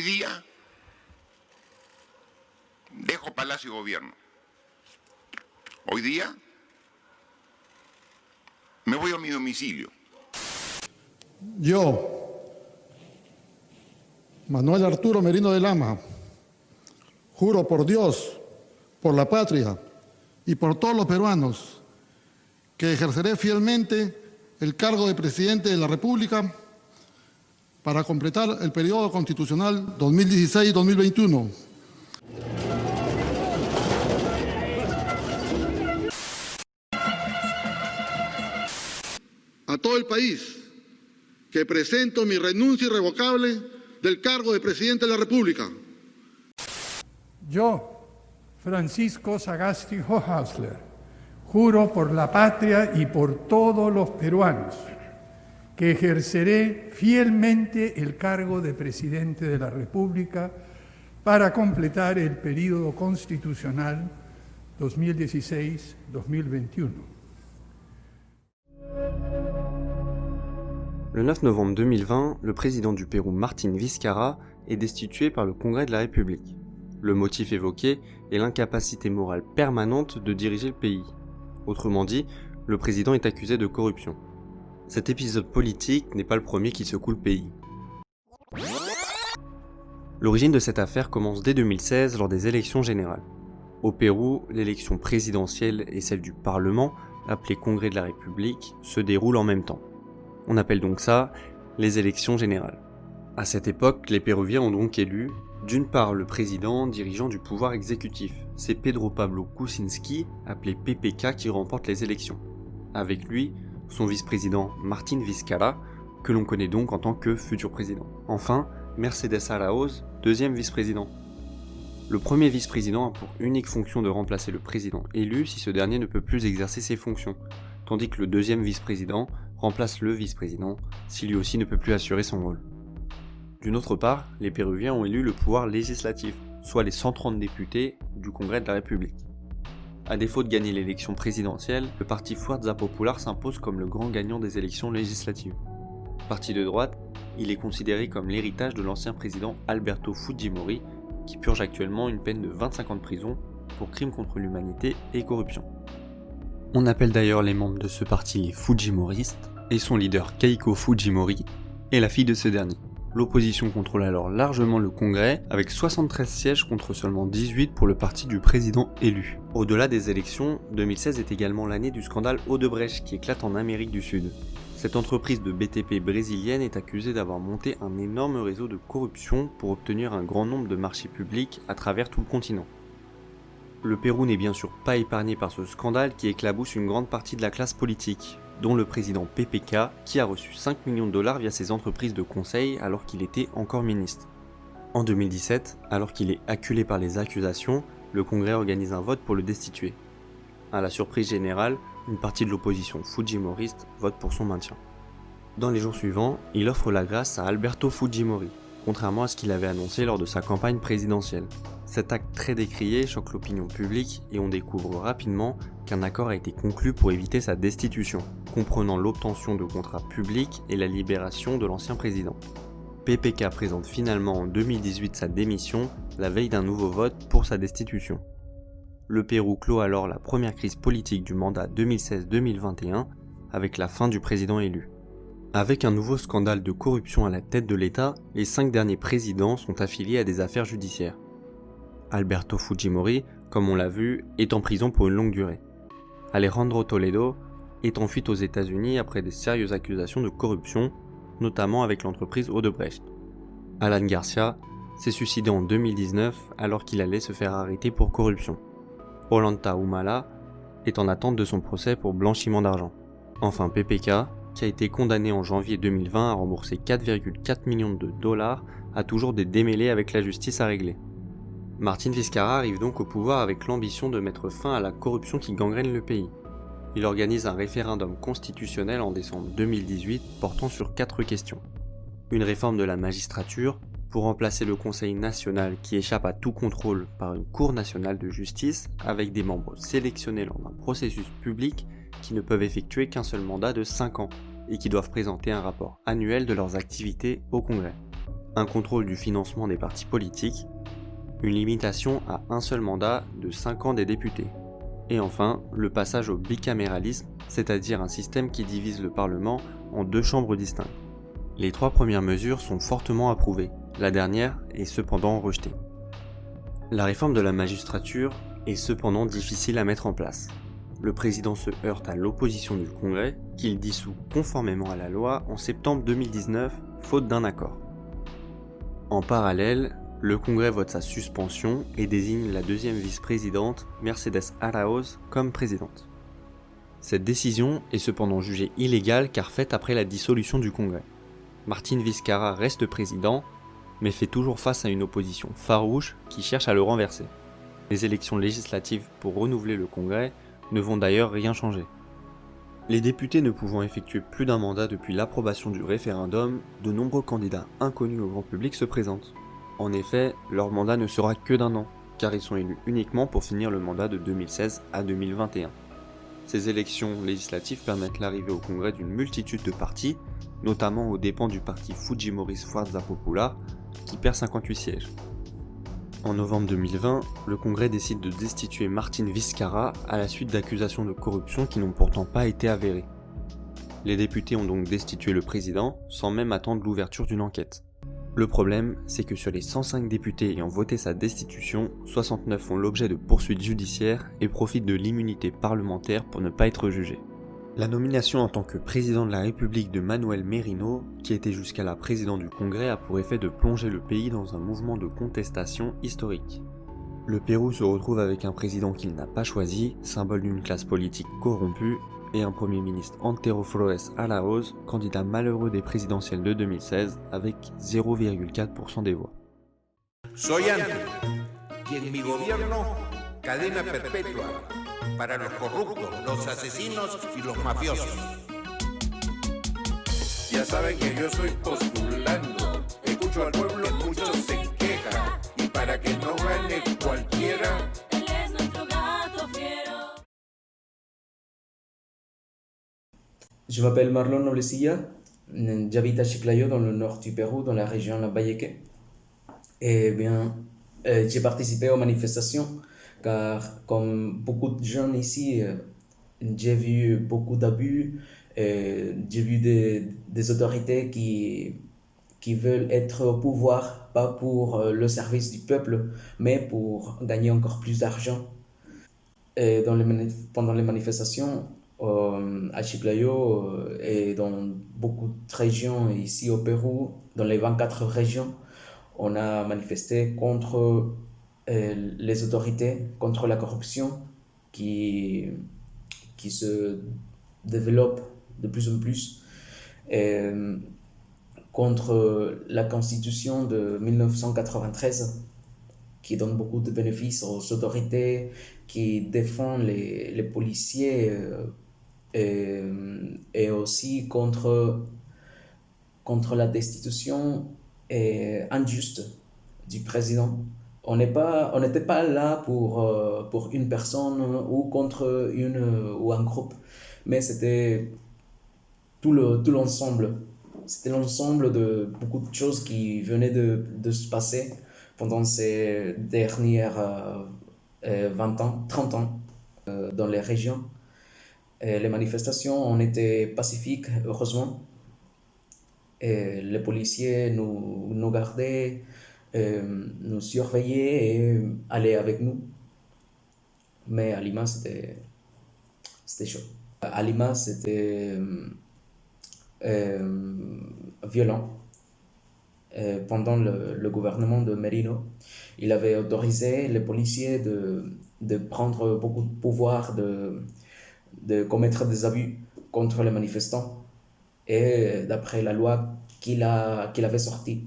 hoy día dejo Palacio y Gobierno. Hoy día me voy a mi domicilio. Yo, Manuel Arturo Merino de Lama, juro por Dios, por la patria y por todos los peruanos que ejerceré fielmente el cargo de Presidente de la República para completar el periodo constitucional 2016-2021. A todo el país que presento mi renuncia irrevocable del cargo de Presidente de la República. Yo, Francisco Sagasti Hochhäusler, juro por la patria y por todos los peruanos que ejerceré fielmente el cargo de Presidente de la República para completar el periodo constitucional 2016-2021. Le 9 novembre 2020, le président du Pérou, Martín Vizcarra, est destitué par le Congrès de la République. Le motif évoqué est l'incapacité morale permanente de diriger le pays. Autrement dit, le président est accusé de corruption. Cet épisode politique n'est pas le premier qui secoue le pays. L'origine de cette affaire commence dès 2016 lors des élections générales. Au Pérou, l'élection présidentielle et celle du Parlement, appelée Congrès de la République, se déroulent en même temps. On appelle donc ça les élections générales. À cette époque, les Péruviens ont donc élu, d'une part, le président dirigeant du pouvoir exécutif. C'est Pedro Pablo Kuczynski, appelé PPK, qui remporte les élections. Avec lui, son vice-président Martín Vizcarra, que l'on connaît donc en tant que futur président. Enfin, Mercedes Arauz, deuxième vice-président. Le premier vice-président a pour unique fonction de remplacer le président élu si ce dernier ne peut plus exercer ses fonctions, tandis que le deuxième vice-président remplace le vice-président si lui aussi ne peut plus assurer son rôle. D'une autre part, les Péruviens ont élu le pouvoir législatif, soit les 130 députés du Congrès de la République. À défaut de gagner l'élection présidentielle, le parti Fuerza Popular s'impose comme le grand gagnant des élections législatives. Parti de droite, il est considéré comme l'héritage de l'ancien président Alberto Fujimori, qui purge actuellement une peine de 25 ans de prison pour crimes contre l'humanité et corruption. On appelle d'ailleurs les membres de ce parti les Fujimoristes, et son leader Keiko Fujimori est la fille de ce dernier. L'opposition contrôle alors largement le Congrès, avec 73 sièges contre seulement 18 pour le parti du président élu. Au-delà des élections, 2016 est également l'année du scandale Odebrecht qui éclate en Amérique du Sud. Cette entreprise de BTP brésilienne est accusée d'avoir monté un énorme réseau de corruption pour obtenir un grand nombre de marchés publics à travers tout le continent. Le Pérou n'est bien sûr pas épargné par ce scandale qui éclabousse une grande partie de la classe politique, dont le président PPK, qui a reçu 5 millions de dollars via ses entreprises de conseil alors qu'il était encore ministre. En 2017, alors qu'il est acculé par les accusations, le Congrès organise un vote pour le destituer. À la surprise générale, une partie de l'opposition fujimoriste vote pour son maintien. Dans les jours suivants, il offre la grâce à Alberto Fujimori, contrairement à ce qu'il avait annoncé lors de sa campagne présidentielle. Cet acte très décrié choque l'opinion publique et on découvre rapidement qu'un accord a été conclu pour éviter sa destitution, comprenant l'obtention de contrats publics et la libération de l'ancien président. PPK présente finalement en 2018 sa démission, la veille d'un nouveau vote pour sa destitution. Le Pérou clôt alors la première crise politique du mandat 2016-2021 avec la fin du président élu. Avec un nouveau scandale de corruption à la tête de l'État, les 5 derniers présidents sont affiliés à des affaires judiciaires. Alberto Fujimori, comme on l'a vu, est en prison pour une longue durée. Alejandro Toledo est en fuite aux États-Unis après des sérieuses accusations de corruption, notamment avec l'entreprise Odebrecht. Alan Garcia s'est suicidé en 2019 alors qu'il allait se faire arrêter pour corruption. Ollanta Humala est en attente de son procès pour blanchiment d'argent. Enfin PPK, qui a été condamné en janvier 2020 à rembourser 4,4 millions de dollars, a toujours des démêlés avec la justice à régler. Martín Vizcarra arrive donc au pouvoir avec l'ambition de mettre fin à la corruption qui gangrène le pays. Il organise un référendum constitutionnel en décembre 2018 portant sur 4 questions. Une réforme de la magistrature pour remplacer le Conseil national qui échappe à tout contrôle par une Cour nationale de justice avec des membres sélectionnés lors d'un processus public qui ne peuvent effectuer qu'un seul mandat de 5 ans et qui doivent présenter un rapport annuel de leurs activités au Congrès. un contrôle du financement des partis politiques, une limitation à un seul mandat de 5 ans des députés, et enfin le passage au bicaméralisme, c'est-à-dire un système qui divise le Parlement en 2 chambres distinctes. Les 3 premières mesures sont fortement approuvées, la dernière est cependant rejetée. La réforme de la magistrature est cependant difficile à mettre en place. Le président se heurte à l'opposition du Congrès, qu'il dissout conformément à la loi en septembre 2019, faute d'un accord. En parallèle, le Congrès vote sa suspension et désigne la deuxième vice-présidente, Mercedes Araoz, comme présidente. Cette décision est cependant jugée illégale car faite après la dissolution du Congrès. Martín Vizcarra reste président, mais fait toujours face à une opposition farouche qui cherche à le renverser. Les élections législatives pour renouveler le Congrès ne vont d'ailleurs rien changer. Les députés ne pouvant effectuer plus d'un mandat depuis l'approbation du référendum, de nombreux candidats inconnus au grand public se présentent. En effet, leur mandat ne sera que d'1 an, car ils sont élus uniquement pour finir le mandat de 2016 à 2021. Ces élections législatives permettent l'arrivée au Congrès d'une multitude de partis, notamment aux dépens du parti Fujimoris Forza Popular, qui perd 58 sièges. En novembre 2020, le Congrès décide de destituer Martín Vizcarra à la suite d'accusations de corruption qui n'ont pourtant pas été avérées. Les députés ont donc destitué le président sans même attendre l'ouverture d'une enquête. Le problème, c'est que sur les 105 députés ayant voté sa destitution, 69 font l'objet de poursuites judiciaires et profitent de l'immunité parlementaire pour ne pas être jugés. La nomination en tant que président de la République de Manuel Merino, qui était jusqu'à la président du Congrès, a pour effet de plonger le pays dans un mouvement de contestation historique. Le Pérou se retrouve avec un président qu'il n'a pas choisi, symbole d'une classe politique corrompue, et un premier ministre Antero Flores Araoz, candidat malheureux des présidentielles de 2016 avec 0,4% des voix. Soy Antes, y en mi gobierno, cadena perpetua para los corruptos, los asesinos y los mafiosos. Ya saben que yo estoy postulando, escucho al pueblo, muchos se quejan, y para que no gane cualquiera, él es nuestro gato fiero. Je m'appelle Marlon Noblesilla, j'habite à Chiclayo dans le nord du Pérou, dans la région Lambayeque. Et bien, j'ai participé aux manifestations car comme beaucoup de jeunes ici, j'ai vu beaucoup d'abus, j'ai vu des autorités qui veulent être au pouvoir, pas pour le service du peuple, mais pour gagner encore plus d'argent. Et pendant les manifestations, à Chiclayo et dans beaucoup de régions ici au Pérou, dans les 24 régions, on a manifesté contre les autorités, contre la corruption qui se développe de plus en plus, contre la constitution de 1993 qui donne beaucoup de bénéfices aux autorités, qui défend les policiers et aussi contre la destitution injuste du président. On n'était pas là pour une personne ou contre un groupe, mais c'était tout l'ensemble. C'était l'ensemble de beaucoup de choses qui venaient de se passer pendant ces dernières 20 ans, 30 ans dans les régions. Et les manifestations ont été pacifiques, heureusement. Et les policiers nous gardaient, nous surveillaient et allaient avec nous. Mais à Lima, c'était chaud. À Lima, c'était violent. Pendant le gouvernement de Merino, il avait autorisé les policiers de prendre beaucoup de pouvoir, de commettre des abus contre les manifestants. Et d'après la loi qu'il avait sortie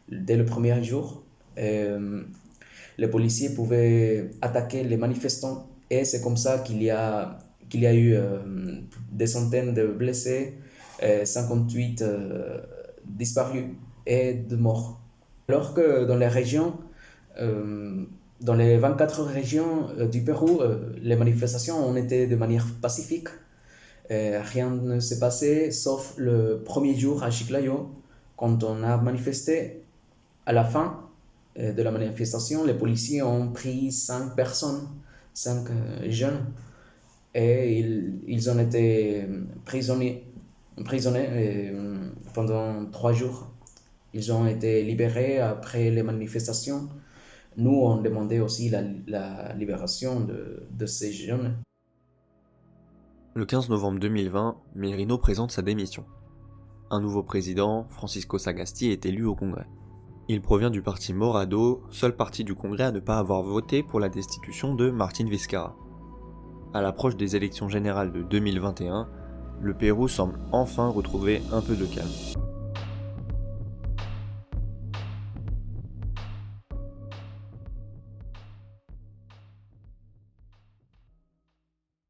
dès le premier jour, les policiers pouvaient attaquer les manifestants. Et c'est comme ça qu'il y a eu des centaines de blessés, 58 disparus et de morts. Alors que dans les régions, dans les 24 régions du Pérou, les manifestations ont été de manière pacifique. Rien ne s'est passé, sauf le premier jour à Chiclayo, quand on a manifesté. À la fin de la manifestation, les policiers ont pris 5 personnes, 5 jeunes, et ils ont été prisonniers pendant 3 jours. Ils ont été libérés après les manifestations. Nous, on demandait aussi la libération de ces jeunes. Le 15 novembre 2020, Merino présente sa démission. Un nouveau président, Francisco Sagasti, est élu au Congrès. Il provient du parti Morado, seul parti du Congrès à ne pas avoir voté pour la destitution de Martín Vizcarra. À l'approche des élections générales de 2021, le Pérou semble enfin retrouver un peu de calme.